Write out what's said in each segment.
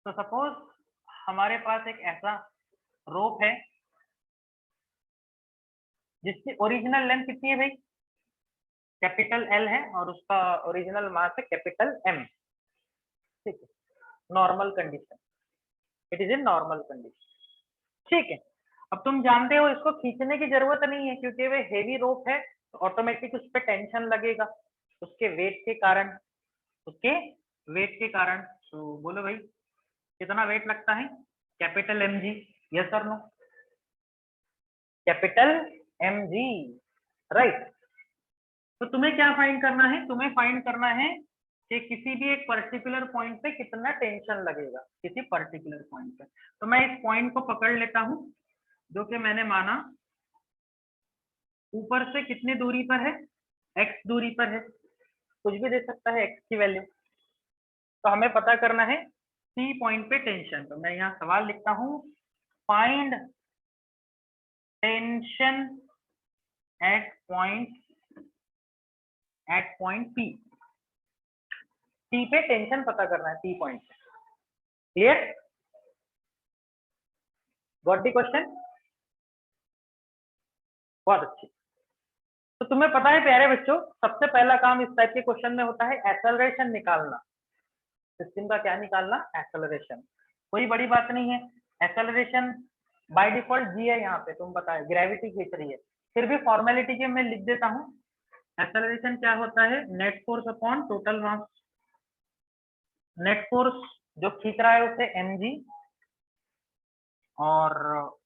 तो सपोज हमारे पास एक ऐसा रोप है जिसकी ओरिजिनल लेंथ कितनी है भाई, कैपिटल एल है, और उसका ओरिजिनल मास है कैपिटल एम। ठीक है, normal condition, it is in normal condition. ठीक है, अब तुम जानते हो इसको खींचने की जरूरत नहीं है क्योंकि वे हेवी रोप है, तो ऑटोमेटिक उस पर टेंशन लगेगा उसके वेट के कारण, उसके वेट के कारण। तो बोलो भाई कितना वेट लगता है, कैपिटल एम जी, यस और no, capital M G, right. तो तुम्हें क्या फाइंड करना है, तुम्हें फाइंड करना है कि किसी भी एक पर्टिकुलर पॉइंट पे कितना टेंशन लगेगा, किसी पर्टिकुलर पॉइंट पे। तो मैं इस पॉइंट को पकड़ लेता हूं जो कि मैंने माना ऊपर से कितनी दूरी पर है, एक्स दूरी पर है, कुछ भी दे सकता है एक्स की वैल्यू। तो हमें पता करना है सी पॉइंट पे टेंशन। तो मैं यहाँ सवाल लिखता हूँ, find tension eight point P. P पे टेंशन पता करना है, पी पॉइंट पे। क्लियर, गॉट द क्वेश्चन, बहुत अच्छी। तो तुम्हें पता है प्यारे बच्चों, सबसे पहला काम इस टाइप के क्वेश्चन में होता है एक्सेलरेशन निकालना। सिस्टम का क्या निकालना, एक्सेलरेशन। कोई बड़ी बात नहीं है, एक्सेलरेशन बाय डिफॉल्ट जी है, यहाँ पे तुम पता है ग्रेविटी खींच रही है, फिर भी फॉर्मेलिटी के मैं लिख देता हूँ। एक्सेलरेशन क्या होता है, net force upon total mass. Net force जो खींच रहा है उसे एम जी, और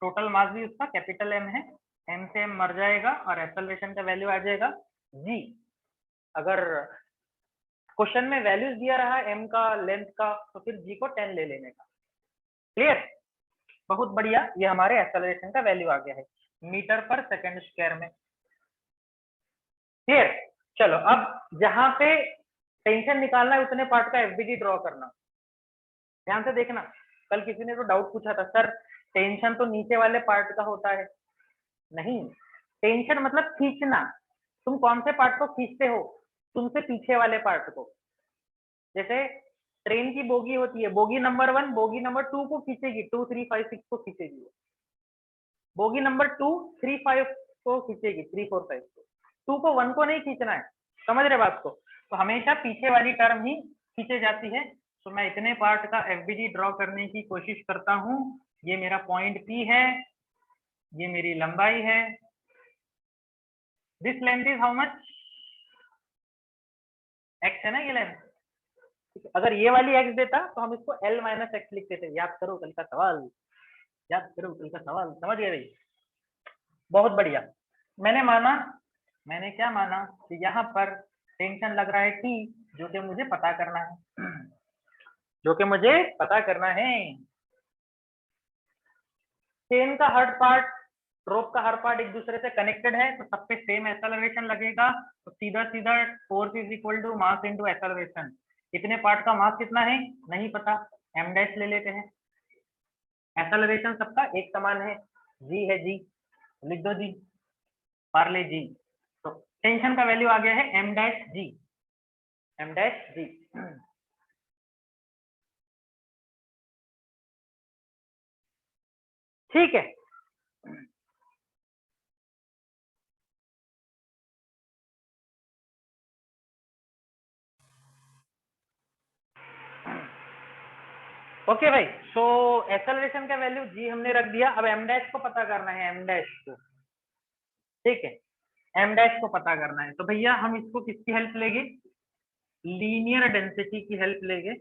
टोटल मास भी उसका कैपिटल एम है, एम से एम मर जाएगा और एक्सेलरेशन का वैल्यू आ जाएगा जी। अगर क्वेश्चन में वैल्यूज दिया रहा है एम का, लेंथ का, तो फिर जी को 10 ले लेने का। क्लियर, बहुत बढ़िया, ये हमारे एक्सेलरेशन का वैल्यू आ गया है मीटर पर सेकंड स्क्वायर में। क्लियर, चलो अब जहां पे टेंशन निकालना है उतने पार्ट का एफबीडी ड्रॉ करना। ध्यान से देखना, कल किसी ने तो डाउट पूछा था, सर टेंशन तो नीचे वाले पार्ट का होता है। नहीं, टेंशन मतलब खींचना। तुम कौन से पार्ट को खींचते हो, तुमसे पीछे वाले पार्ट को। जैसे ट्रेन की बोगी होती है, बोगी नंबर 1 बोगी नंबर 2 को खींचेगी, 2 3 5 6 को खींचेगी, बोगी नंबर 2 3 5 को खींचेगी, 3 4 5 को, 2 को 1 को नहीं खींचना है। समझ रहे बात को, तो हमेशा पीछे वाली टर्म ही खींचे जाती है। तो मैं इतने पार्ट का एफबीडी ड्रॉ करने की कोशिश करता हूं। ये मेरा पॉइंट पी है, ये मेरी लंबाई है, this length is how much, x है ना ये लेंथ। अगर ये वाली एक्स देता तो हम इसको एल माइनस एक्स लिखते थे। याद करो कल का सवाल, याद करो कल का सवाल, समझ गए भाई, बहुत बढ़िया। मैंने माना, मैंने क्या माना कि यहाँ पर टेंशन लग रहा है टी, जो कि मुझे पता करना है, जो कि मुझे पता करना है। चेन का हर पार्ट, रोप का हर पार्ट एक दूसरे से कनेक्टेड है, तो सब पे सेम एक्सेलरेशन लगेगा। तो सीधा सीधा force is equal to mass into acceleration. इतने पार्ट का मास कितना है नहीं पता, एम डैश ले लेते हैं। एक्सेलरेशन सबका एक समान है, जी है जी, लिख दो जी, पार्ले जी। तो टेंशन का वैल्यू आ गया है एम डैश जी, एम डैश जी। ठीक है, ओके भाई। सो एक्सेलरेशन का वैल्यू जी हमने रख दिया, अब एम डैश को पता करना है, एम डैश को। ठीक है, एम डैश को पता करना है, तो भैया हम इसको किसकी हेल्प लेंगे, लीनियर डेंसिटी की हेल्प लेंगे।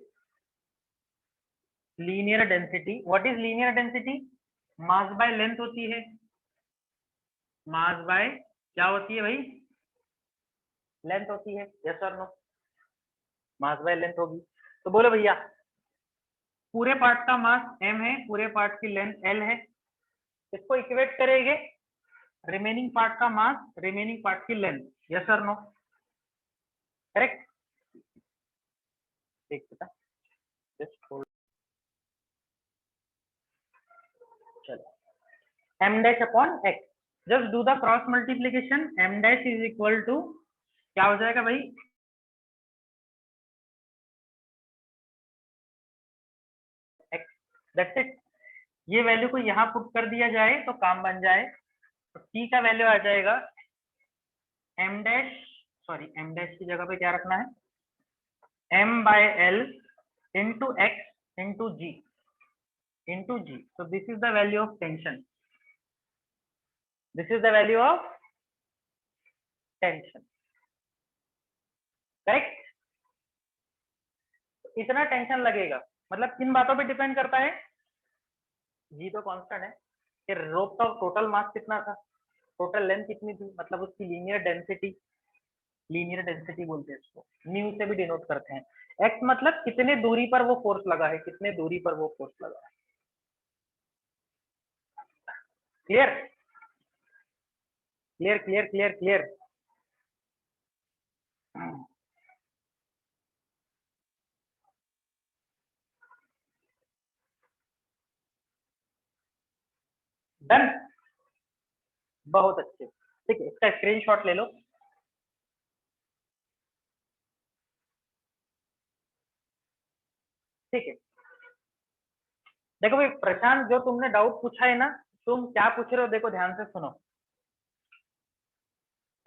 Linear density, what is linear density, mass by length होती है। मास बाय क्या होती है भाई, लेंथ होती है, यस और नो, मास बाय लेंथ होगी। तो बोलो भैया, पूरे पार्ट का मास m है, पूरे पार्ट की लेंथ l है, इसको इक्वेट करेंगे रिमेनिंग पार्ट का मास रिमेनिंग पार्ट की लेंथ, यस और नो, करेक्ट। एक बेटा जस्ट होल्ड, चलो m dash upon x, just do the cross multiplication, m dash is equal to क्या हो जाएगा भाई, दैट्स इट। ये वैल्यू को यहाँ पुट कर दिया जाए तो काम बन जाए। तो टी का वैल्यू आ जाएगा M dash, sorry M dash की जगह पे क्या रखना है, M by L into X into G into G. so this is the value of tension, this is the value of tension, correct. इतना टेंशन लगेगा, मतलब किन बातों पे डिपेंड करता है, जी तो कांस्टेंट है, कि रोप का टोटल मास कितना था, टोटल लेंथ कितनी थी, मतलब उसकी लीनियर डेंसिटी बोलते हैं इसको, न्यू से भी डिनोट करते हैं। एक्स मतलब कितने दूरी पर वो फोर्स लगा है, कितने दूरी पर वो फोर्स लगा है। Clear clear clear clear clear. Done, बहुत अच्छे। ठीक है, इसका स्क्रीनशॉट ले लो। ठीक है, देखो भाई प्रशांत, जो तुमने डाउट पूछा है ना, तुम क्या पूछ रहे हो, देखो ध्यान से सुनो।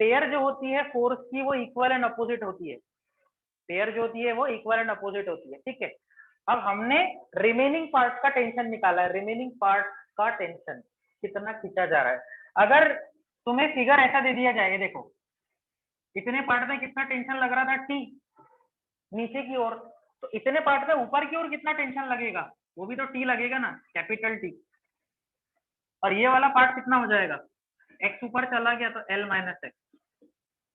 पेयर जो होती है फोर्स की वो इक्वल एंड अपोजिट होती है, पेयर जो होती है वो इक्वल एंड अपोजिट होती है। ठीक है, अब हमने रिमेनिंग पार्ट का टेंशन निकाला है, रिमेनिंग पार्ट का टेंशन कितना खींचा जा रहा है। अगर तुम्हें फिगर ऐसा दे दिया जाए, देखो इतने पार्ट में कितना टेंशन लग रहा था टी नीचे की ओर, तो इतने पार्ट में ऊपर की ओर कितना टेंशन लगेगा, वो भी तो टी लगेगा ना, कैपिटल टी। और ये वाला पार्ट कितना हो जाएगा, एक्स ऊपर चला गया तो एल माइनस एक्स।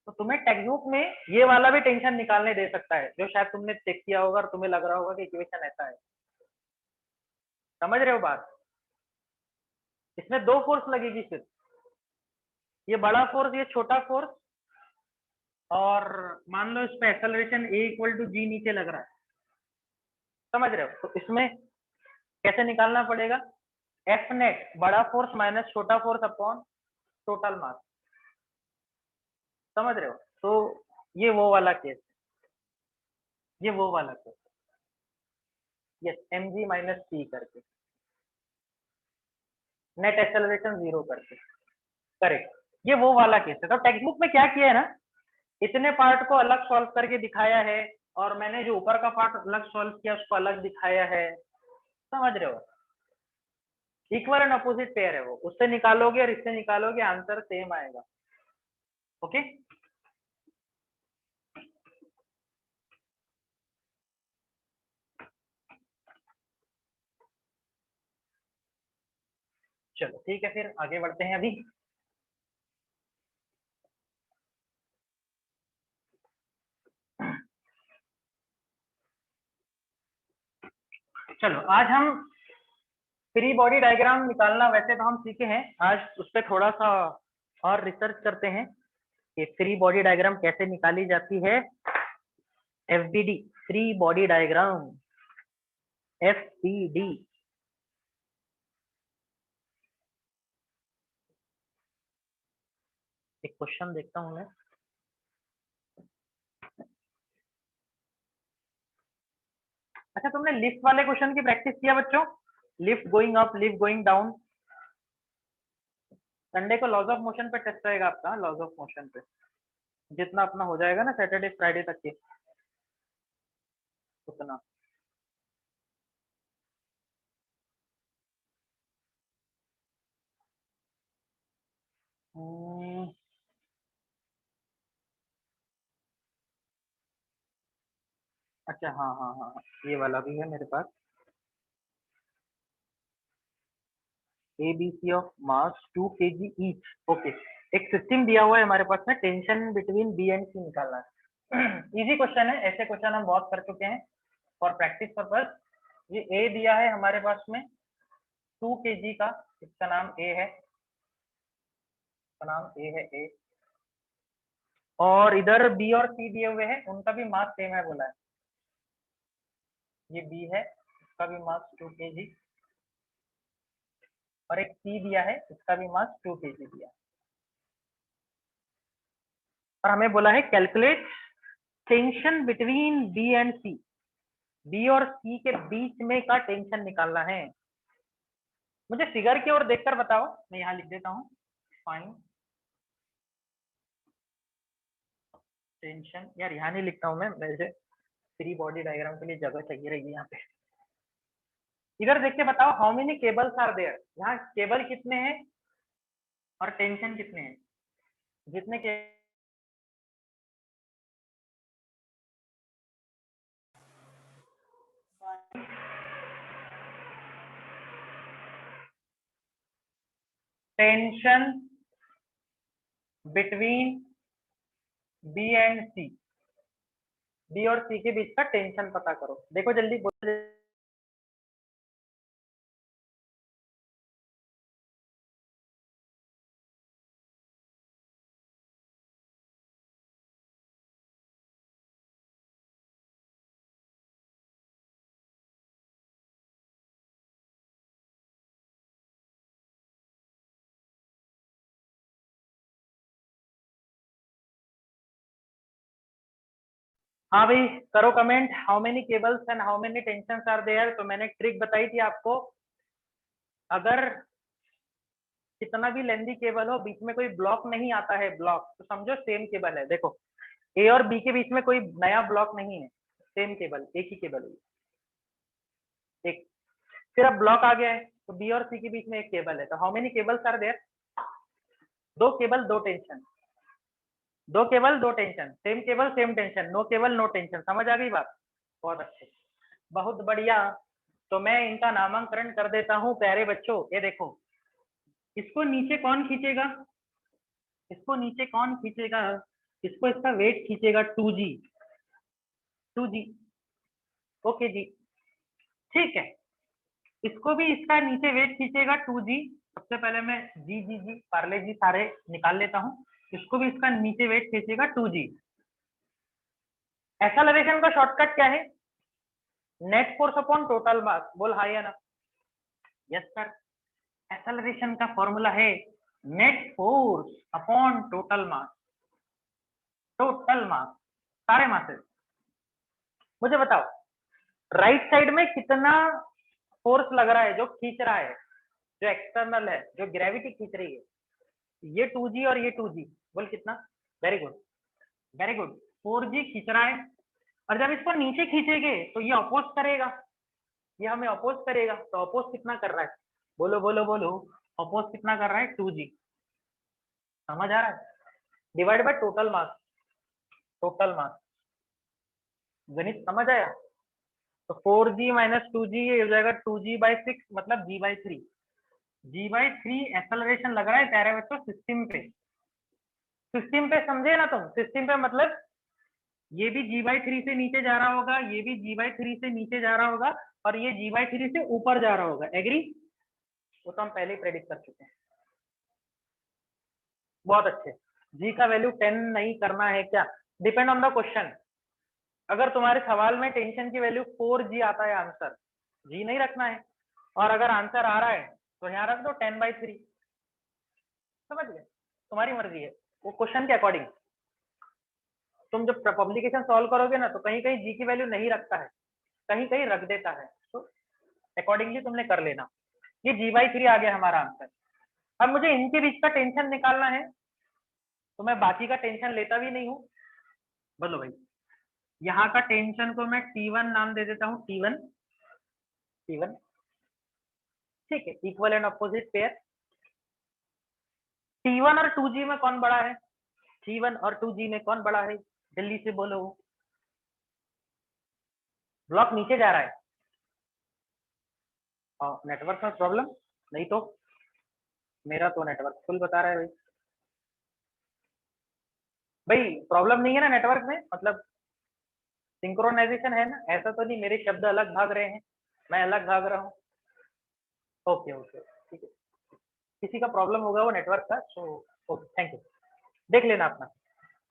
तो तुम्हें टेक्स्ट बुक में ये वाला भी टेंशन निकालने दे सकता है, जो शायद तुमने चेक किया होगा और तुम्हें लग रहा होगा कि इक्वेशन ऐसा है। समझ रहे हो बात, इसमें दो फोर्स लगेगी सिर्फ, ये बड़ा फोर्स, ये छोटा फोर्स, और मान लो इस पे एक्सेलरेशन ए इक्वल टू जी नीचे लग रहा है। समझ रहे हो, तो इसमें कैसे निकालना पड़ेगा, एफ नेट बड़ा फोर्स माइनस छोटा फोर्स अपॉन टोटल मास। समझ रहे हो, तो ये वो वाला केस, ये वो वाला case, yes M G minus T करके, नेट एक्सेलरेशन जीरो करके, करेक्ट, ये वो वाला केस है। तो टेक्स्ट बुक में क्या किया है ना, इतने पार्ट को अलग सॉल्व करके दिखाया है, और मैंने जो ऊपर का पार्ट अलग सॉल्व किया उसको अलग दिखाया है। समझ रहे हो, इक्वल एंड अपोजिट पेयर है वो, उससे निकालोगे और इससे निकालोगे आंसर सेम आएगा। ओके, चलो ठीक है, फिर आगे बढ़ते हैं अभी। चलो आज हम फ्री बॉडी डायग्राम निकालना वैसे तो हम सीखे हैं, आज उस पर थोड़ा सा और रिसर्च करते हैं कि फ्री बॉडी डायग्राम कैसे निकाली जाती है। FBD, free body diagram, FBD. एक क्वेश्चन देखता हूं मैं। अच्छा, तुमने लिफ्ट वाले क्वेश्चन की प्रैक्टिस किया बच्चों, lift going up, lift going down. Sunday को लॉज ऑफ मोशन पे टेस्ट रहेगा आपका, लॉज ऑफ मोशन पे जितना अपना हो जाएगा ना सैटरडे फ्राइडे तक के, उतना। अच्छा हाँ हाँ हाँ हाँ, ये वाला भी है मेरे पास, A B C of mass 2 kg each. Okay, एक सिस्टम दिया हुआ है हमारे पास में, tension between B and C निकालना है। इजी क्वेश्चन है, ऐसे क्वेश्चन हम बहुत कर चुके हैं फॉर प्रैक्टिस पर्पस। ये ए दिया है हमारे पास में 2 kg का, इसका नाम ए है, इसका नाम ए है ए। और इधर बी और सी दिए हुए हैं, उनका भी मास सेम है बोला है। ये बी है, इसका भी मास 2 kg, और एक सी दिया है, इसका भी मास 2 kg दिया है। और हमें बोला है calculate tension between B and C, B और सी के बीच में का टेंशन निकालना है। मुझे फिगर की ओर देखकर बताओ, मैं यहाँ लिख देता हूँ फाइन टेंशन। यार यहाँ नहीं लिखता हूँ मैं, वैसे फ्री बॉडी डायग्राम के लिए जगह चाहिए रहेगी यहाँ पे। इधर देख के बताओ how many cables are there, यहाँ केबल कितने हैं और टेंशन कितने हैं। जितने के tension between B and C, B और सी के बीच का टेंशन पता करो। देखो जल्दी बोलो। हाँ भाई करो comment, how many cables and how many tensions are there. तो मैंने ट्रिक बताई थी आपको, अगर कितना भी लेंदी केबल हो बीच में कोई ब्लॉक नहीं आता है, ब्लॉक तो समझो सेम केबल है। देखो ए और बी के बीच में कोई नया ब्लॉक नहीं है, सेम केबल, एक ही केबल है एक। फिर अब ब्लॉक आ गया है तो बी और सी के बीच में एक केबल है, तो how many cables are there. दो केबल दो टेंशन, दो केबल दो tension, same cable same tension, no cable no tension. समझ आ गई बात? बहुत अच्छे, बहुत बढ़िया। तो मैं इनका नामांकन कर देता हूँ प्यारे बच्चों। ये देखो, इसको नीचे कौन खींचेगा, इसको नीचे कौन खींचेगा, इसको इसका वेट खींचेगा 2g, 2g। ओके जी, ठीक है। इसको भी इसका नीचे वेट खींचेगा 2g। सबसे पहले मैं जी जी जी पार्ले जी सारे निकाल लेता हूँ। इसको भी इसका नीचे वेट खींचेगा 2g। एक्सेलरेशन का शॉर्टकट क्या है? Net force upon total mass. बोल हाँ या ना? Yes sir. एक्सेलरेशन का फॉर्मूला है net force upon total mass, total mass सारे मासेस। मुझे बताओ राइट साइड में कितना फोर्स लग रहा है जो खींच रहा है, जो एक्सटर्नल है, जो ग्रेविटी खींच रही है? ये 2g और ये 2g। बोल कितना? Very good, very good. 4g खींच रहा है, और जब इसको नीचे खींचेंगे तो ये अपोज करेगा, ये हमें अपोज करेगा। तो अपोज कितना कर रहा है? बोलो बोलो बोलो, अपोज कितना कर रहा है? 2g। समझ आ रहा है? Divide by total mass, total mass. गणित समझ आया? तो 4g माइनस 2g ये हो जाएगा 2g/6, मतलब g/3। g/3 एक्सेलरेशन लग रहा है प्यारे बच्चों सिस्टम पे। सिस्टम पे समझे ना तुम? सिस्टम पे मतलब ये भी g/3 से नीचे जा रहा होगा, ये भी g/3 से नीचे जा रहा होगा, और ये g/3 से ऊपर जा रहा होगा। एग्री? वो तो हम पहले ही प्रेडिक्ट कर चुके हैं। बहुत अच्छे। g का वैल्यू 10 नहीं करना है क्या? Depend on the question. अगर तुम्हारे सवाल में टेंशन की वैल्यू 4g आता है आंसर, g नहीं रखना है। और अगर आंसर आ रहा है तो यहाँ रख दो 10/3। समझ गए? तुम्हारी मर्जी है, वो क्वेश्चन के अकॉर्डिंग। तुम जब पब्लिकेशन सॉल्व करोगे ना तो कहीं कहीं जी की वैल्यू नहीं रखता है, कहीं कहीं रख देता है, तो अकॉर्डिंगली तुमने कर लेना। ये g/3 आ गया हमारा आंसर। अब मुझे इनके बीच का टेंशन निकालना है, तो मैं बाकी का टेंशन लेता भी नहीं हूँ। बोलो भाई, यहाँ का टेंशन को मैं T1 नाम दे देता हूँ, T1, T1। ठीक है, equal and opposite pair. T1 और 2g में कौन बड़ा है? T1 और 2g में कौन बड़ा है? जल्दी से बोलो। ब्लॉक नीचे जा रहा है, और नेटवर्क में प्रॉब्लम नहीं तो? मेरा तो नेटवर्क फुल बता रहा है भाई। भाई प्रॉब्लम नहीं है ना नेटवर्क में, मतलब सिंक्रोनाइजेशन है ना? ऐसा तो नहीं मेरे शब्द अलग भाग रहे हैं, मैं अलग भाग रहा हूँ। ओके ओके ठीक है, किसी का प्रॉब्लम होगा वो नेटवर्क का, तो ओके थैंक यू। देख लेना अपना।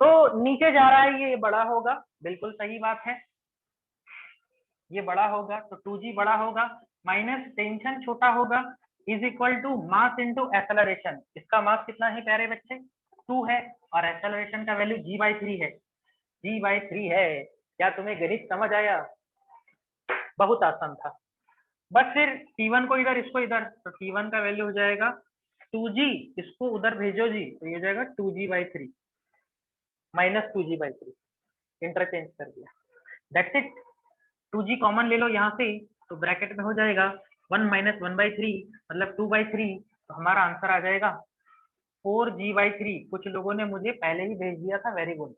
तो नीचे जा रहा है, ये बड़ा होगा, बिल्कुल सही बात है। ये बड़ा होगा तो 2g बड़ा होगा, माइनस टेंशन छोटा होगा, is equal to mass into acceleration. इसका मास कितना है प्यारे बच्चे? 2 है, और एक्सेलरेशन का वैल्यू g/3 है, g/3 है। क्या तुम्हें गणित समझ आया? बहुत आसान था। बस फिर T1 को इधर, इसको इधर, तो T1 का वैल्यू हो जाएगा 2G, इसको उधर भेजो जी, तो ये हो जाएगा 2G/3 माइनस 2G/3, इंटरचेंज कर दिया, दैट्स इट। 2G कॉमन ले लो यहाँ से, तो ब्रैकेट में हो जाएगा 1 माइनस 1/3 मतलब 2/3, तो हमारा आंसर आ जाएगा 4G/3। कुछ लोगों ने मुझे पहले ही भेज दिया था, वेरी गुड,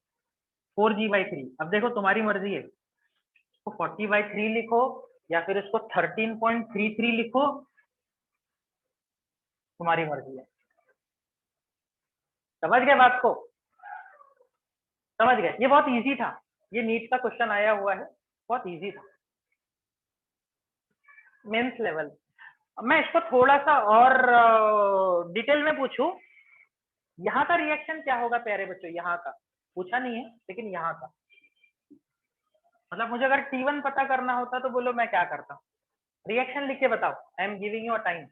4G/3। अब देखो तुम्हारी मर्जी है, इसको 40/3 लिखो या फिर इसको 13.33 लिखो, तुम्हारी मर्जी है। समझ गए बात को? समझ गए? ये बहुत इजी था, ये नीट का क्वेश्चन आया हुआ है, बहुत इजी था, मेंस लेवल। मैं इसको थोड़ा सा और डिटेल में पूछूं, यहाँ का रिएक्शन क्या होगा प्यारे बच्चों? यहाँ का पूछा नहीं है, लेकिन यहाँ का मतलब मुझे अगर T1 पता करना होता तो बोलो मैं क्या करता? रिएक्शन लिख के बताओ, I am giving you a time,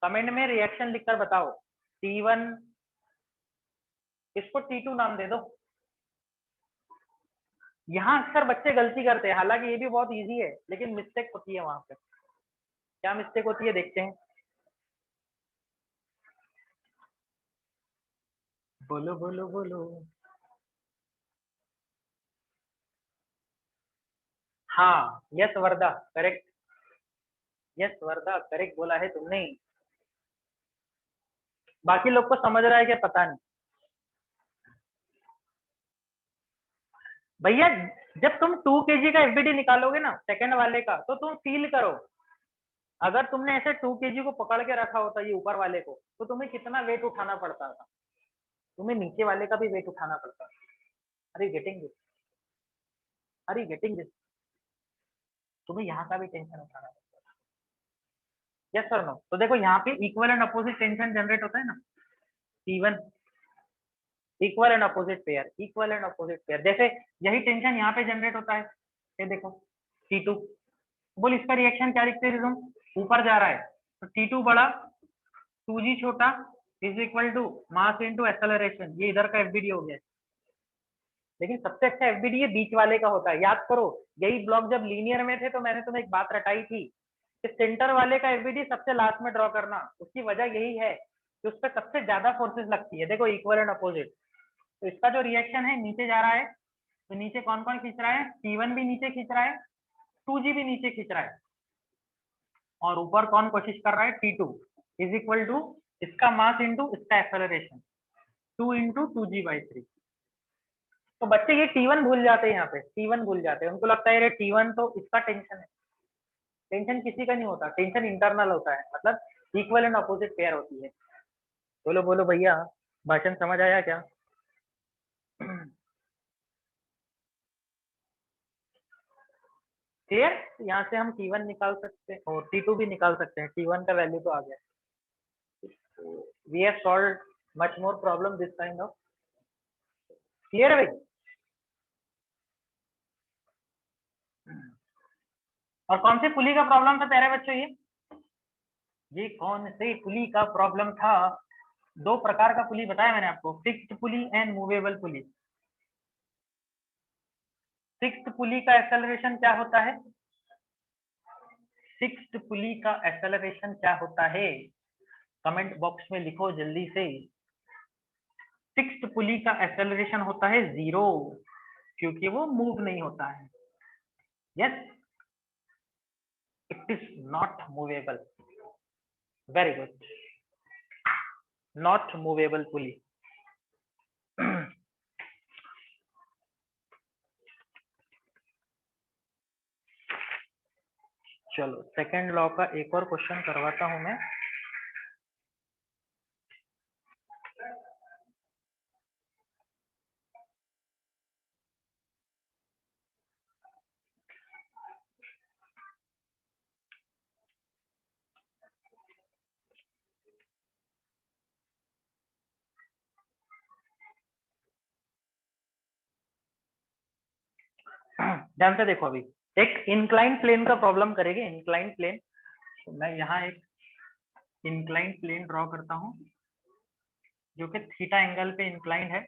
comment में रिएक्शन लिखकर बताओ। T1, इसको T2 नाम दे दो। यहाँ अक्सर बच्चे गलती करते हैं, हालांकि ये भी बहुत इजी है, लेकिन मिस्टेक होती है वहां पे। क्या मिस्टेक होती है देखते हैं, बोलो बोलो बोलो। हाँ, यस वर्दा, करेक्ट, यस वर्दा, करेक्ट बोला है तुमने। बाकी लोग को समझ रहा है कि पता नहीं। भैया जब तुम 2 kg का एफबीडी निकालोगे ना सेकंड वाले का, तो तुम फील करो, अगर तुमने ऐसे 2 kg को पकड़ के रखा होता ये ऊपर वाले को, तो तुम्हें कितना वेट उठाना पड़ता था, तुम्हें नीचे वाले का भी वेट उठाना पड़ता था। अरे गेटिंग दिस, अरे गेटिंग दिस, तुम्हें यहाँ का भी टेंशन उठाना पड़ता था। यस और नो? तो देखो यहाँ पे equal and opposite tension generate होता है ना, T1 equal and opposite pair, equal and opposite pair, जैसे यही टेंशन यहाँ पे जनरेट होता है, ये देखो T2, बोल इसका रिएक्शन क्या लिखते हैं तुम? ऊपर जा रहा है तो T2 बड़ा 2G छोटा is equal to mass into acceleration, ये इधर का एफबीडी हो गया। लेकिन सबसे अच्छा एफबीडी ये बीच वाले का होता है, याद करो, यही ब्लॉक जब लीनियर में थे तो मैंने तुम्हें एक बात रटाई थी कि सेंटर वाले का एफबीडी सबसे लास्ट में ड्रॉ करना, उसकी वजह यही है कि उस पर सबसे ज्यादा फोर्सेस लगती है। देखो इक्वल एंड अपोजिट, तो इसका जो रिएक्शन है नीचे जा रहा है, तो नीचे कौन कौन खींच रहा है? T1 भी नीचे खींच रहा है, 2G भी नीचे खींच रहा है, और ऊपर कौन कोशिश कर रहा है? T2 इज इक्वल टू इसका मास इंटू इसका एक्सेलरेशन, 2 इंटू 2G/3। तो बच्चे ये T1 भूल जाते हैं, यहाँ पे T1 भूल जाते हैं, उनको लगता है T1 तो इसका टेंशन है। टेंशन किसी का नहीं होता, टेंशन इंटरनल होता है, मतलब इक्वल एंड अपोजिट पेयर होती है। बोलो बोलो भैया, भाषण समझ आया क्या? क्लियर? यहाँ से हम T1 निकाल सकते हैं और T2 भी निकाल सकते हैं, T1 का वैल्यू तो आ गया। We have solved much more problem this kind of. Clear है भाई? और कौन से पुली का प्रॉब्लम था प्यारे बच्चों? ये कौन से पुली का प्रॉब्लम था? दो प्रकार का पुली बताया मैंने आपको, fixed pulley and movable pulley. Fixed pulley का एक्सेलरेशन क्या होता है? फिक्स्ड पुली का एक्सेलरेशन क्या होता है? कमेंट बॉक्स में लिखो जल्दी से। फिक्स्ड पुली का एक्सेलरेशन होता है 0, क्योंकि वो मूव नहीं होता है। Yes, it is not movable. Very good, not movable pulley. चलो सेकेंड लॉ का एक और क्वेश्चन करवाता हूं मैं। ध्यान से देखो, अभी एक इंक्लाइन प्लेन का प्रॉब्लम करेंगे। इंक्लाइन प्लेन, तो मैं यहाँ एक इंक्लाइन प्लेन ड्रॉ करता हूँ जो कि थीटा एंगल पे इंक्लाइन है,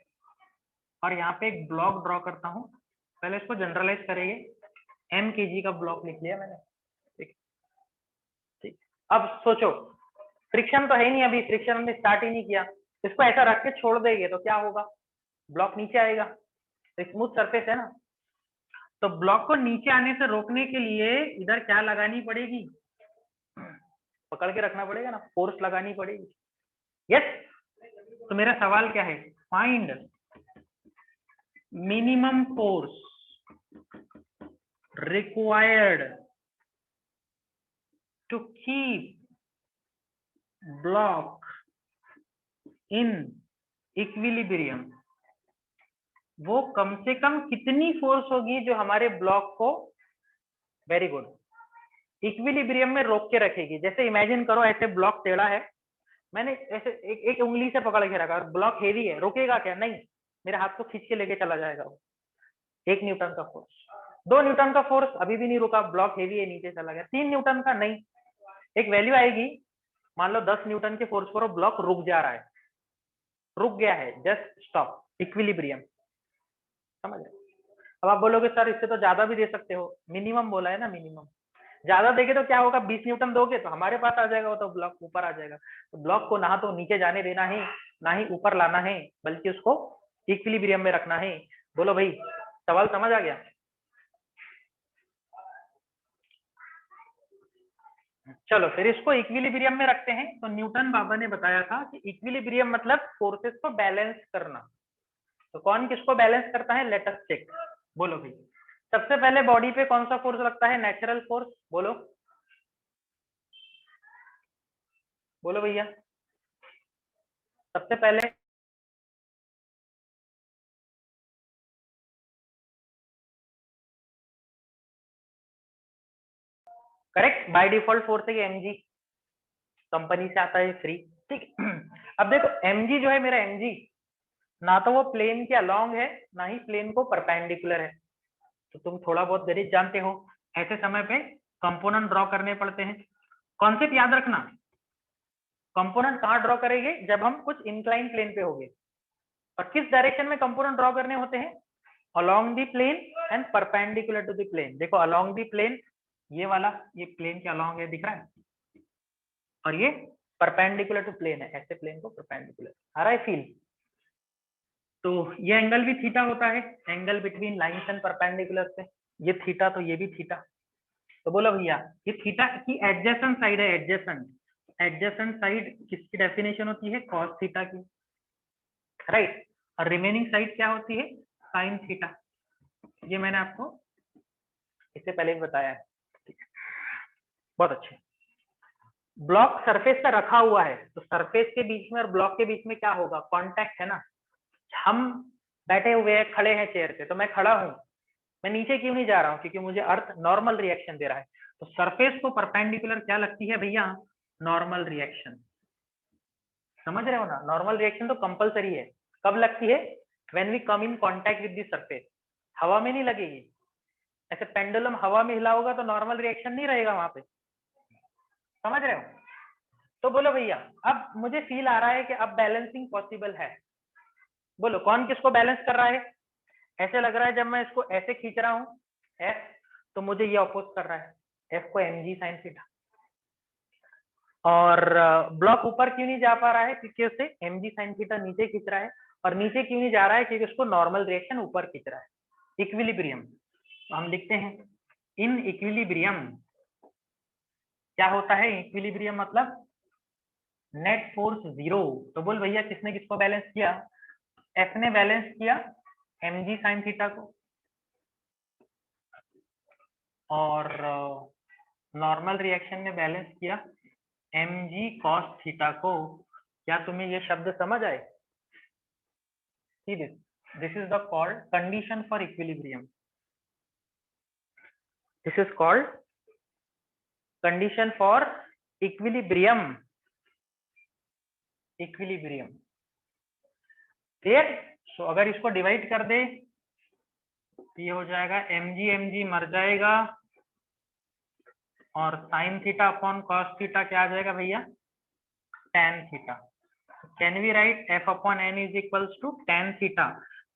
और यहाँ पे एक ब्लॉक ड्रॉ करता हूँ। पहले इसको जनरलाइज करेंगे, m kg का ब्लॉक लिख लिया मैंने, ठीक। अब सोचो, फ्रिक्शन तो है ही नहीं, अभी फ्रिक्शन हमने स्टार्ट ही नहीं किया, इसको ऐसा रख के छोड़ देंगे तो क्या होगा, ब्लॉक नीचे आएगा, तो स्मूथ सरफेस है ना। तो ब्लॉक को नीचे आने से रोकने के लिए इधर क्या लगानी पड़ेगी, पकड़ के रखना पड़ेगा ना, फोर्स लगानी पड़ेगी। यस, तो मेरा सवाल क्या है, find minimum force required to keep block in equilibrium। वो कम से कम कितनी फोर्स होगी जो हमारे ब्लॉक को, वेरी गुड, इक्विलिब्रियम में रोक के रखेगी। जैसे इमेजिन करो ऐसे ब्लॉक टेढ़ा है, मैंने ऐसे एक उंगली से पकड़ के रखा, ब्लॉक हेवी है, रोकेगा क्या, नहीं, मेरे हाथ को खींच के लेके चला जाएगा वो। 1 न्यूटन का फोर्स, 2 न्यूटन का फोर्स, अभी भी नहीं रुका, ब्लॉक हेवी है, नीचे चला गया। 3 न्यूटन का, नहीं, एक वैल्यू आएगी, मान लो 10 न्यूटन के फोर्स पर वो ब्लॉक रुक जा रहा है, रुक गया है, जस्ट स्टॉप, इक्विलिब्रियम, समझ रहे। अब आप बोलोगे सर इससे तो ज्यादा भी दे सकते हो, मिनिमम बोला है ना, मिनिमम। ज्यादा देगे तो क्या होगा, 20 न्यूटन दोगे तो हमारे पास आ जाएगा, वो तो ब्लॉक ऊपर आ जाएगा। तो ब्लॉक को ना तो नीचे जाने देना है, ना ही ऊपर लाना है, बल्कि उसको इक्विलिब्रियम में रखना है। बोलो भाई, सवाल समझ आ गया। चलो फिर इसको इक्विलिब्रियम में रखते हैं। तो न्यूटन बाबा ने बताया था कि इक्विलिब्रियम मतलब फोर्सेस को बैलेंस करना। तो कौन किसको बैलेंस करता है, लेट अस चेक। बोलो भाई, सबसे पहले बॉडी पे कौन सा फोर्स लगता है, नेचुरल फोर्स, बोलो बोलो भैया, सबसे पहले करेक्ट, बाय डिफॉल्ट फोर्स है mg, कंपनी से आता है फ्री, ठीक। अब देखो mg जो है मेरा, mg ना तो वो प्लेन के अलोंग है, ना ही प्लेन को परपेंडिकुलर है। तो तुम थोड़ा बहुत गणित जानते हो, ऐसे समय पे कंपोनेंट ड्रॉ करने पड़ते हैं। कॉन्सेप्ट याद रखना, कंपोनेंट कहाँ ड्रॉ करेंगे, जब हम कुछ इंक्लाइन प्लेन पे होंगे। और किस डायरेक्शन में कंपोनेंट ड्रॉ करने होते हैं, along the plane and perpendicular to the plane. देखो अलोंग द प्लेन, ये वाला, ये प्लेन के अलोंग है, दिख रहा है, और ये परपेंडिकुलर टू प्लेन है, ऐसे प्लेन को परपेंडिकुलर, आ रहा है फील। तो ये एंगल भी थीटा होता है, angle between lines and perpendicular से, ये थीटा, तो ये भी थीटा। तो बोलो भैया, ये थीटा की एडजेसेंट साइड है, एडजेसेंट, एडजेसेंट साइड किसकी डेफिनेशन होती है, कॉस थीटा की, राइट। और रिमेनिंग साइड क्या होती है, साइन थीटा। ये मैंने आपको इससे पहले भी बताया है, ठीक है, बहुत अच्छे। ब्लॉक सरफेस पे रखा हुआ है, तो सरफेस के बीच में और ब्लॉक के बीच में क्या होगा, कांटेक्ट है ना। हम बैठे हुए हैं, खड़े हैं चेयर पे, तो मैं खड़ा हूं, मैं नीचे क्यों नहीं जा रहा हूँ, क्योंकि मुझे अर्थ नॉर्मल रिएक्शन दे रहा है। तो सरफेस को परपेंडिकुलर क्या लगती है भैया, नॉर्मल रिएक्शन, समझ रहे हो ना। नॉर्मल रिएक्शन तो कंपलसरी है, कब लगती है, when we come in contact with the surface. हवा में नहीं लगेगी, ऐसे पेंडुलम हवा में हिला होगा तो नॉर्मल रिएक्शन नहीं रहेगा वहां पे, समझ रहे हो। तो बोलो भैया, अब मुझे फील आ रहा है कि अब बैलेंसिंग पॉसिबल है। बोलो कौन किसको बैलेंस कर रहा है, ऐसे लग रहा है जब मैं इसको ऐसे खींच रहा हूँ एफ, तो मुझे ये अपोज कर रहा है, एफ को mg साइन थीटा। और ब्लॉक ऊपर क्यों नहीं जा पा रहा है, क्योंकि उसे mg साइन थीटा नीचे खींच रहा है। और नीचे क्यों नहीं जा रहा है, क्योंकि उसको नॉर्मल रिएक्शन ऊपर खींच रहा है, इक्विलिब्रियम। तो हम लिखते हैं इन इक्विलिब्रियम, क्या होता है इक्विलिब्रियम मतलब नेट फोर्स जीरो। तो बोल भैया किसने किसको बैलेंस किया, एफ ने बैलेंस किया mg साइन थीटा को, और नॉर्मल रिएक्शन में बैलेंस किया mg cos थीटा को। क्या तुम्हें ये शब्द समझ आए, see this is the called condition for equilibrium, this is called condition for equilibrium, equilibrium clear. So अगर इसको डिवाइड कर दे तो ये हो जाएगा mg mg मर जाएगा, और sine theta upon cos theta क्या आ जाएगा भैया, tan theta. Can we write f upon n is equals to tan theta.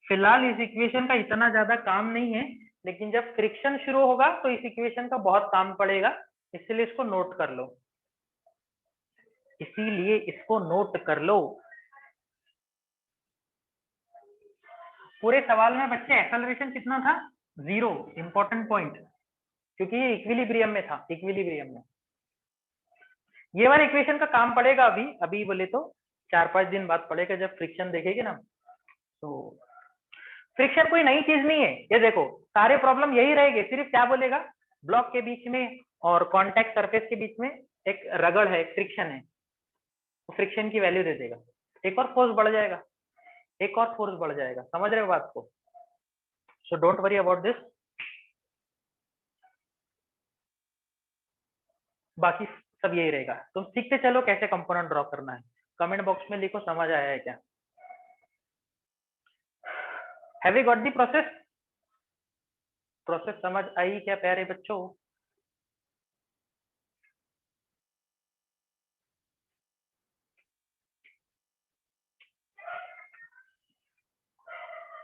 फिलहाल इस इक्वेशन का इतना ज्यादा काम नहीं है, लेकिन जब फ्रिक्शन शुरू होगा तो इस इक्वेशन का बहुत काम पड़ेगा, इसलिए इसको नोट कर लो। इसीलिए इसको नोट कर लो। पूरे सवाल में बच्चे एक्सेलरेशन कितना था? 0। इंपॉर्टेंट पॉइंट, क्योंकि ये इक्विलिब्रियम में था, इक्विलिब्रियम में। ये वाला इक्वेशन का काम पड़ेगा अभी, अभी बोले तो 4-5 दिन बाद पड़ेगा, जब फ्रिक्शन देखेंगे ना। तो फ्रिक्शन कोई नई चीज नहीं है, ये देखो सारे प्रॉब्लम यही रहेंगे, सिर्फ क्या बोलेगा, ब्लॉक के बीच में और कॉन्टैक्ट सरफेस के बीच में एक रगड़ है, फ्रिक्शन है, तो फ्रिक्शन की वैल्यू दे देगा, एक और फोर्स बढ़ जाएगा, एक और फोर्स बढ़ जाएगा। समझ रहे हो बात को? So don't worry about this. बाकी सब यही रहेगा, तुम सीखते चलो कैसे कंपोनेंट ड्रॉ करना है। कमेंट बॉक्स में लिखो समझ आया है क्या। Have you got the process? Process समझ आई क्या प्यारे बच्चों?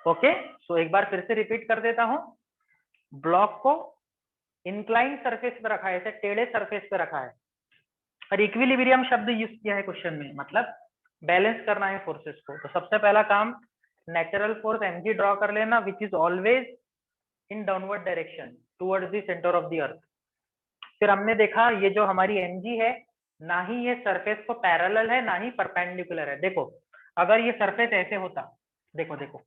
ओके, सो एक बार फिर से रिपीट कर देता हूं। ब्लॉक को इंक्लाइन सरफेस पे रखा है, ऐसे टेढ़े सरफेस पे रखा है, और इक्विलिब्रियम शब्द यूज किया है क्वेश्चन में, मतलब बैलेंस करना है फोर्सेस को। तो सबसे पहला काम नेचुरल फोर्स mg ड्रॉ कर लेना, which is always in downward direction towards the centre of the earth. फिर हमने देखा ये जो हमारी mg है, ना ही ये सरफेस को पैरेलल है ना ही परपेंडिकुलर है। देखो अगर ये सरफेस ऐसे होता, देखो देखो,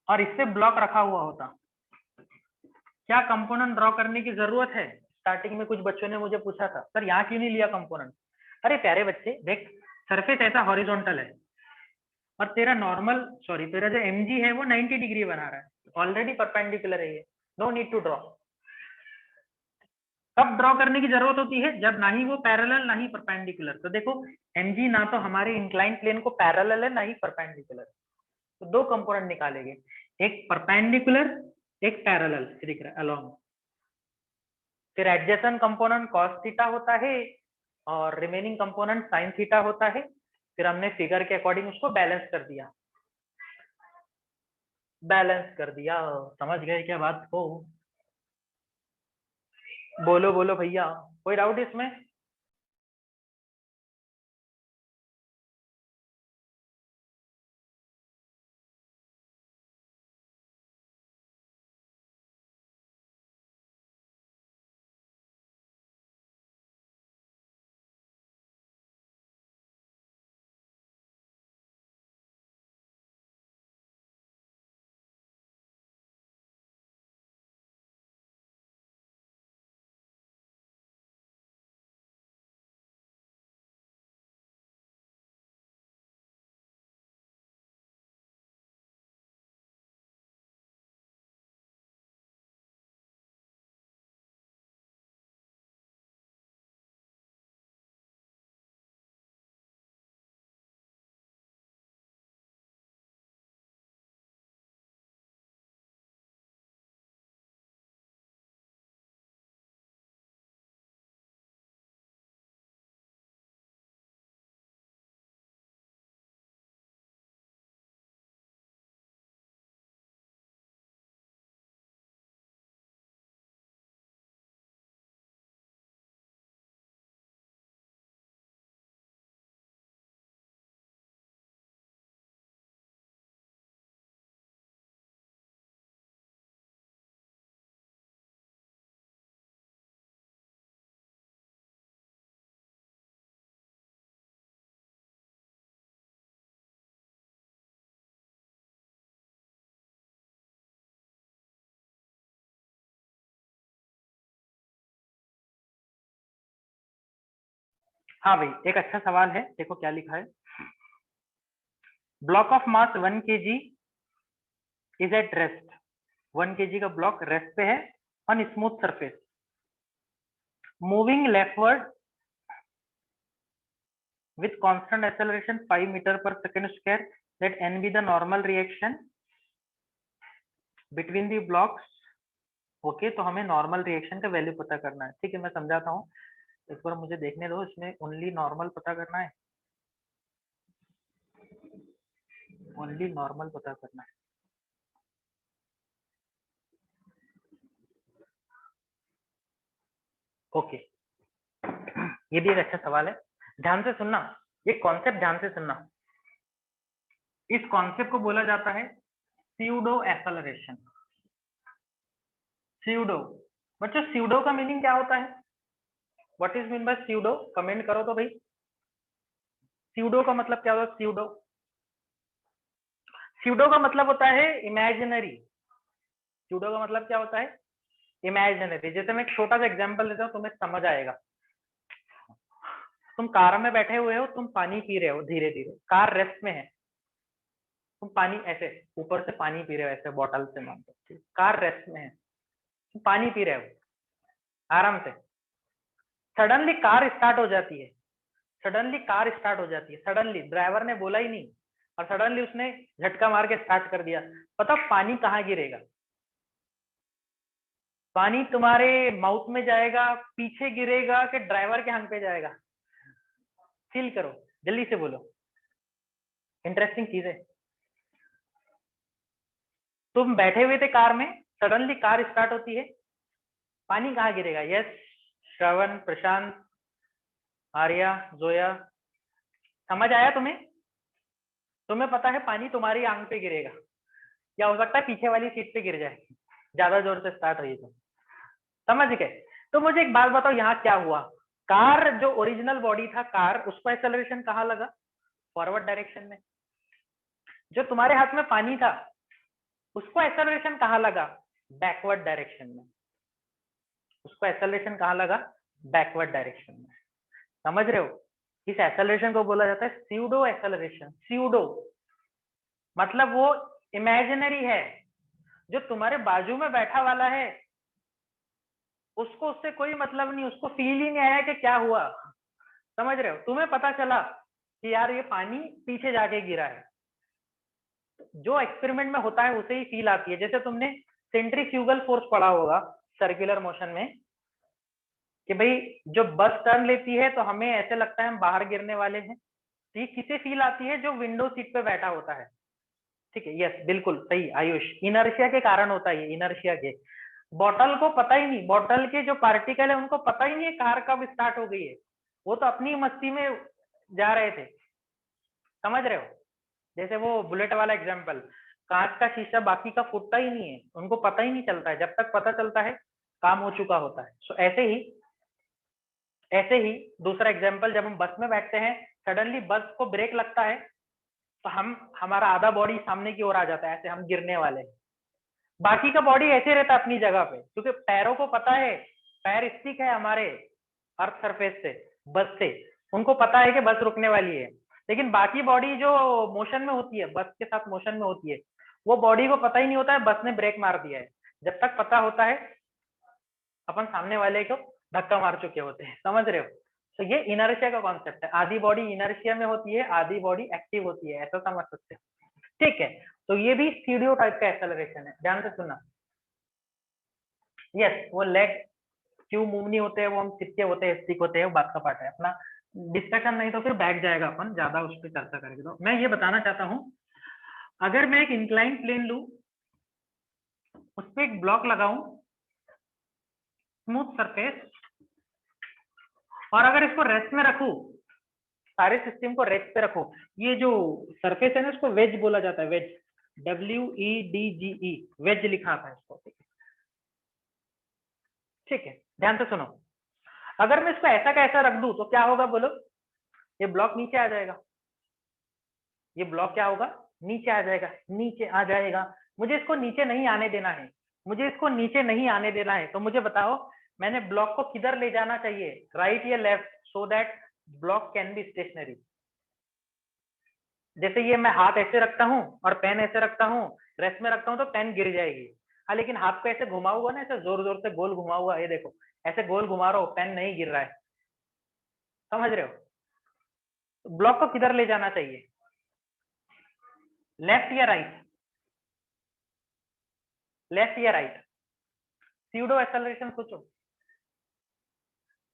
और इससे ब्लॉक रखा हुआ होता, क्या कंपोनेंट ड्रॉ करने की जरूरत है? स्टार्टिंग में कुछ बच्चों ने मुझे पूछा था, सर यहाँ क्यों नहीं लिया कंपोनेंट? अरे प्यारे बच्चे देख, सरफेस ऐसा हॉरिजॉन्टल है और तेरा नॉर्मल, सॉरी तेरा जो mg है वो 90 डिग्री बना रहा है, ऑलरेडी परपेंडिकुलर है ये, नो नीड टू ड्रॉ। कब ड्रॉ करने की जरूरत होती है? जब ना ही वो पैरेलल ना ही परपेंडिकुलर। तो देखो mg ना तो हमारे इंक्लाइन प्लेन को पैरेलल है ना ही परपेंडिकुलर, तो दो कंपोनेंट निकालेंगे, एक परपेंडिकुलर एक पैरेलल, दिख रहा है अलोंग। फिर एडजेसेंट कंपोनेंट cos थीटा होता है और रिमेनिंग कंपोनेंट sin थीटा होता है। फिर हमने फिगर के अकॉर्डिंग उसको बैलेंस कर दिया, बैलेंस कर दिया। समझ गए क्या बात को? बोलो बोलो भैया, कोई डाउट इसमें? हाँ भाई, एक अच्छा सवाल है, देखो क्या लिखा है। Block of mass 1 kg is at rest. 1 kg का ब्लॉक रेस्ट पे है on smooth surface, moving leftward with constant acceleration 5 meter per second square, let n be the normal reaction between the blocks। Okay, तो हमें normal reaction का value पता करना है। ठीक है, मैं समझाता हूँ, एक बार मुझे देखने दो, इसमें ओनली नॉर्मल पता करना है, ओनली नॉर्मल पता करना है। ओके ये भी एक अच्छा सवाल है, ध्यान से सुनना, ये कॉन्सेप्ट ध्यान से सुनना। इस कॉन्सेप्ट को बोला जाता है स्यूडो एक्सेलरेशन। स्यूडो, बच्चों स्यूडो का मीनिंग क्या होता है? What is mean by pseudo? Comment करो तो भाई, स्यूडो का मतलब क्या होता है? स्यूडो, स्यूडो का मतलब होता है इमेजिनरी। स्यूडो का मतलब क्या होता है? इमेजिनरी। जैसे मैं एक छोटा सा एग्जांपल देता हूँ, तुम्हें समझ आएगा। तुम कार में बैठे हुए हो, तुम पानी पी रहे हो धीरे धीरे, कार रेस्ट में है, तुम पानी ऐसे ऊपर से पानी पी रहे हो ऐसे बॉटल से, मान लो कार रेस्ट में है, तुम पानी पी रहे हो आराम से, सडनली कार स्टार्ट हो जाती है, सडनली कार स्टार्ट हो जाती है, सडनली ड्राइवर ने बोला ही नहीं और सडनली उसने झटका मार के स्टार्ट कर दिया। पता पानी कहाँ गिरेगा? पानी तुम्हारे माउथ में जाएगा, पीछे गिरेगा कि ड्राइवर के हाथ पे जाएगा? फील करो, जल्दी से बोलो, इंटरेस्टिंग चीज है। तुम बैठे हुए थे कार में, सडनली कार स्टार्ट होती है, पानी कहाँ गिरेगा? यस, श्रवण, प्रशांत, आर्या, जोया, समझ आया तुम्हें? तुम्हें पता है पानी तुम्हारी आंख पे गिरेगा, या हो सकता है पीछे वाली सीट पे गिर जाए, ज्यादा जोर से स्टार्ट हुई तो। समझ गए? तो मुझे एक बात बताओ, यहाँ क्या हुआ? कार जो ओरिजिनल बॉडी था कार, उसको एक्सेलरेशन कहाँ लगा? फॉरवर्ड डायरेक्शन में। जो तुम्हारे हाथ में पानी था उसको एक्सेलरेशन कहाँ लगा? बैकवर्ड डायरेक्शन में। उसको एक्सेलरेशन कहाँ लगा? बैकवर्ड डायरेक्शन में। समझ रहे हो? इस एक्सेलरेशन को बोला जाता है स्यूडो एक्सेलरेशन। स्यूडो मतलब वो इमेजिनरी है, जो तुम्हारे बाजू में बैठा वाला है उसको उससे कोई मतलब नहीं, उसको फील ही नहीं आया कि क्या हुआ। समझ रहे हो? तुम्हें पता चला कि यार ये पानी पीछे जाके गिरा है, जो एक्सपेरिमेंट में होता है उसे ही फील आती है। जैसे तुमने सेंट्रीफ्यूगल फोर्स पढ़ा होगा सर्कुलर मोशन में, कि भाई जो बस टर्न लेती है तो हमें ऐसे लगता है हम बाहर गिरने वाले हैं, तो ये किसे फील आती है? जो विंडो सीट पे बैठा होता है। ठीक है, यस बिल्कुल सही आयुष, इनर्शिया के कारण होता है, इनर्शिया के। बॉटल को पता ही नहीं, बॉटल के जो पार्टिकल है उनको पता ही नहीं है कार कब स्टार्ट हो गई है, वो तो अपनी मस्ती में जा रहे थे। समझ रहे हो? जैसे वो बुलेट वाला एग्जाम्पल, कांच का शीशा बाकी का फूटता ही नहीं है, उनको पता ही नहीं चलता है, जब तक पता चलता है काम हो चुका होता है। सो ऐसे ही दूसरा एग्जाम्पल, जब हम बस में बैठते हैं, सडनली बस को ब्रेक लगता है तो हमारा आधा बॉडी सामने की ओर आ जाता है, ऐसे हम गिरने वाले हैं। बाकी का बॉडी ऐसे रहता है अपनी जगह पे, क्योंकि पैरों को पता है, पैर स्टिक है हमारे अर्थ सरफेस से, बस से, उनको पता है कि बस रुकने वाली है। लेकिन बाकी बॉडी जो मोशन में होती है, बस के साथ मोशन में होती है, वो बॉडी को पता ही नहीं होता है बस ने ब्रेक मार दिया है। जब तक पता होता है अपन सामने वाले को धक्का मार चुके होते हैं। समझ रहे हो? तो ये इनर्शिया का कॉन्सेप्ट है, आधी बॉडी इनर्शिया में होती है, आधी बॉडी एक्टिव होती है, ऐसा समझ सकते हो। ठीक है, तो ये भी स्टीरियो टाइप का एक्सेलरेशन है, ध्यान से सुनना। यस, वो लेग क्यों मूव नहीं होते हैं, वो हम चिपके होते हैं, स्टिक होते हैं, वो बात का पार्ट है अपना, डिस्कशन नहीं तो फिर बैठ जाएगा अपन ज्यादा उस पर चर्चा करेंगे। तो मैं ये बताना चाहता हूँ, अगर मैं एक इंक्लाइन प्लेन लू, उस पर एक ब्लॉक लगाऊं, स्मूथ सरफेस, और अगर इसको रेस्ट में रखूं, सारे सिस्टम को रेस्ट पे रखो, ये जो सरफेस है ना इसको वेज बोला जाता है, वेज, WEDGE, वेज लिखा था इसको। ठीक है, ध्यान से सुनो, अगर मैं इसको ऐसा का ऐसा रख दूं तो क्या होगा बोलो? ये ब्लॉक नीचे आ जाएगा, ये ब्लॉक क्या होगा? नीचे आ जाएगा, नीचे आ जाएगा। मुझे इसको नीचे नहीं आने देना है, मुझे इसको नीचे नहीं आने देना है, तो मुझे बताओ मैंने ब्लॉक को किधर ले जाना चाहिए, राइट या left, so that block can be stationary. जैसे ये मैं हाथ ऐसे रखता हूँ और पेन ऐसे रखता हूँ, रेस्ट में रखता हूँ तो पेन गिर जाएगी। हाँ, लेकिन हाथ को ऐसे घुमाऊंगा ना, ऐसे जोर जोर से गोल घुमाऊंगा, ये देखो ऐसे गोल घुमा रहा हूँ, पेन नहीं गिर रहा है। समझ रहे हो? तो ब्लॉक को किधर ले जाना चाहिए, लेफ्ट या राइट? लेफ्ट या राइट? स्यूडो एक्सेलरेशन सोचो,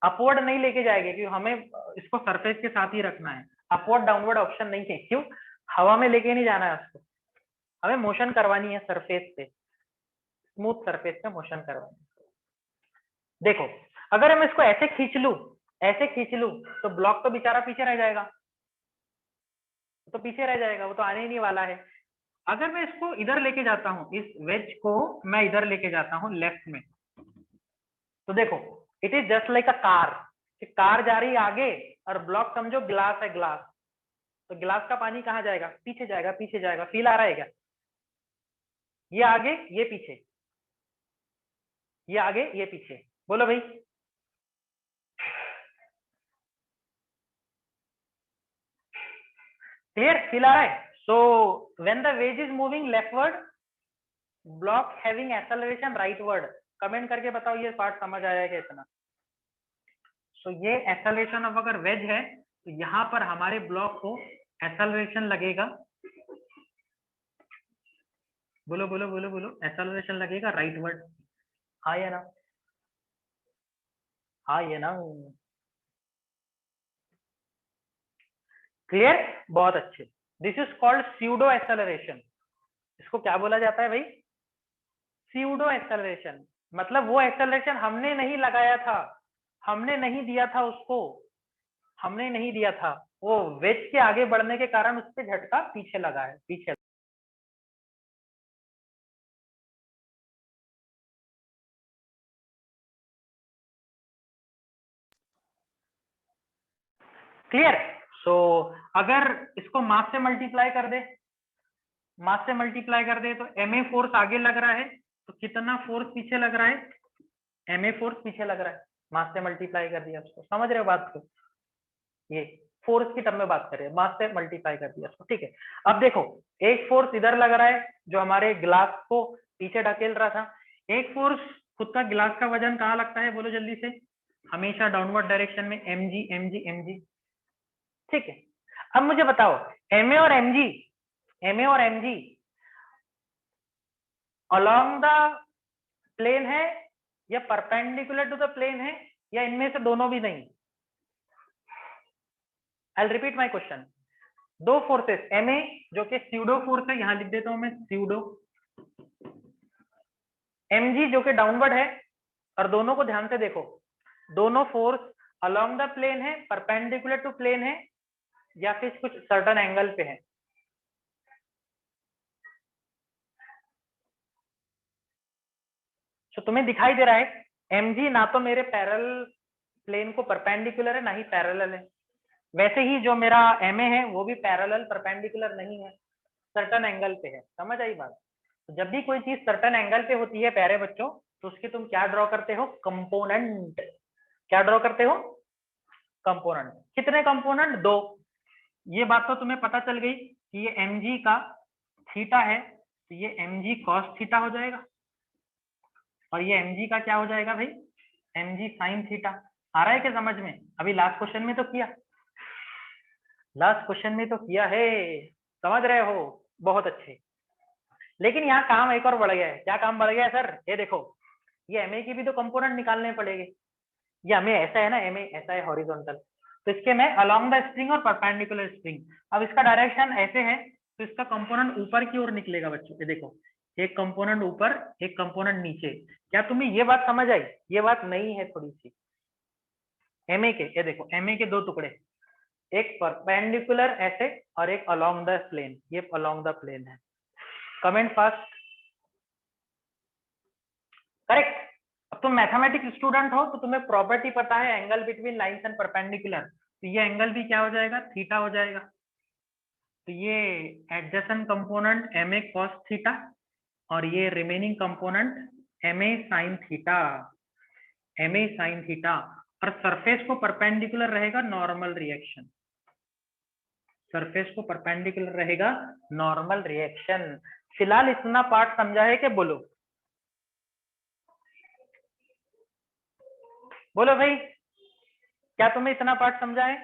अपवर्ड नहीं लेके जाएंगे क्योंकि हमें इसको सरफेस के साथ ही रखना है, अपवर्ड डाउनवर्ड ऑप्शन नहीं है। क्यों? हवा में लेके नहीं जाना है उसको, हमें मोशन करवानी है सरफेस पे, स्मूथ सरफेस पे मोशन करवानी है। देखो, अगर हम इसको ऐसे खींच लूं, ऐसे खींच लूं तो ब्लॉक तो बेचारा पीछे रह जाएगा, तो पीछे रह जाएगा, वो तो आने ही नहीं वाला है। अगर मैं इसको इधर लेके जाता हूँ, इस वेज को मैं इधर लेके जाता हूँ लेफ्ट में, तो देखो it is just like a car, car जा रही है आगे और ब्लॉक समझो ग्लास है, ग्लास, तो ग्लास का पानी कहाँ जाएगा, पीछे जाएगा, पीछे जाएगा। फील आ रहा है क्या? ये आगे ये पीछे, ये आगे ये पीछे, बोलो भाई। क्लियर? फील आ रहा है? So when the ways is moving leftward, block having acceleration rightward. Comment करके बताओ ये पार्ट समझ आया क्या इतना? सो ये एक्सेलरेशन ऑफ अगर वेज है तो यहाँ पर हमारे ब्लॉक को एक्सेलरेशन लगेगा, बोलो बोलो बोलो बोलो, एक्सेलरेशन लगेगा राइटवर्ड। हाँ या ना? हाँ या ना? क्लियर? बहुत अच्छे। This is called pseudo acceleration. इसको क्या बोला जाता है भाई? Pseudo acceleration. मतलब वो एक्सेलरेशन हमने नहीं लगाया था, हमने नहीं दिया था उसको, हमने नहीं दिया था, वो वेज के आगे बढ़ने के कारण उस पर झटका पीछे लगा है, पीछे। क्लियर? सो अगर इसको मास से मल्टीप्लाई कर दे, मास से मल्टीप्लाई कर दे तो एम ए फोर्स आगे लग रहा है, तो कितना फोर्स पीछे लग रहा है? एम ए फोर्स पीछे लग रहा है, मास से मल्टीप्लाई कर दिया उसको। समझ रहे हो बात को? ये फोर्स की टर्म में बात कर रहे हैं, मास से मल्टीप्लाई कर दिया उसको, ठीक है। अब देखो एक फोर्स इधर लग रहा है जो हमारे ग्लास को पीछे ढकेल रहा था, एक फोर्स खुद का ग्लास का वजन कहाँ लगता है बोलो जल्दी से? हमेशा डाउनवर्ड डायरेक्शन में, M G M G M G, ठीक है। अब मुझे बताओ एम ए और एम जी, एम ए और M G along the plane है या परपेंडिकुलर टू द प्लेन है, या इनमें से दोनों भी नहीं? I repeat my question. दो फोर्सेस एम ए जो कि स्यूडो फोर्स है, यहां लिख देता हूं मैं स्यूडो, एम जी जो कि डाउनवर्ड है, और दोनों को ध्यान से देखो, दोनों फोर्स अलोंग द प्लेन है, परपेंडिकुलर टू प्लेन है, या फिर कुछ सर्टेन एंगल पे है? तो तुम्हें दिखाई दे रहा है एम जी ना तो मेरे पैरेलल प्लेन को परपेंडिकुलर है ना ही पैरेलल है, वैसे ही जो मेरा एम ए है वो भी पैरेलल परपेंडिकुलर नहीं है, सर्टेन एंगल पे है। समझ आई बात? तो जब भी कोई चीज सर्टेन एंगल पे होती है प्यारे बच्चों, तो उसके तुम क्या ड्रॉ करते हो? कंपोनेंट। क्या ड्रॉ करते हो? कंपोनेंट। कितने कंपोनेंट? दो। ये बात तो तुम्हें पता चल गई कि ये mg का थीटा है, तो ये mg cos थीटा हो जाएगा, और ये mg का क्या हो जाएगा भाई? mg sin theta. आ रहा है क्या समझ में? अभी लास्ट क्वेश्चन में तो किया, लास्ट क्वेश्चन में तो किया है, समझ रहे हो? बहुत अच्छे। लेकिन यहाँ काम एक और बढ़ गया है। क्या काम बढ़ गया है सर? ये देखो, ये एमए की भी तो कंपोनेंट निकालने पड़ेंगे। ये हमें ऐसा है ना, एमए ऐसा है हॉरिजॉन्टल, तो इसके मैं अलोंग द स्प्रिंग और परपेंडिकुलर स्प्रिंग, अब इसका डायरेक्शन ऐसे है तो इसका कंपोनेंट ऊपर की ओर निकलेगा बच्चों। ये देखो, एक कंपोनेंट ऊपर, एक कंपोनेंट नीचे। क्या तुम्हें ये बात समझ आई? ये बात नहीं है थोड़ी सी। एमए के, ये देखो एमए के दो टुकड़े, एक परपेंडिकुलर ऐसे और एक अलोंग द प्लेन, ये अलोंग द प्लेन है। Comment fast. करेक्ट। अब तुम मैथमेटिक्स स्टूडेंट हो तो तुम्हें प्रॉपर्टी पता है angle between lines and perpendicular, तो ये एंगल भी क्या हो जाएगा? थीटा हो जाएगा। तो ये adjacent component M A cos theta, और ये remaining component M A sine theta, M A sine theta. और सरफेस को परपेंडिकुलर रहेगा नॉर्मल रिएक्शन, सरफेस को परपेंडिकुलर रहेगा नॉर्मल रिएक्शन। फिलहाल इतना पार्ट समझा है कि बोलो, बोलो भाई, क्या तुम्हें इतना पार्ट समझा है?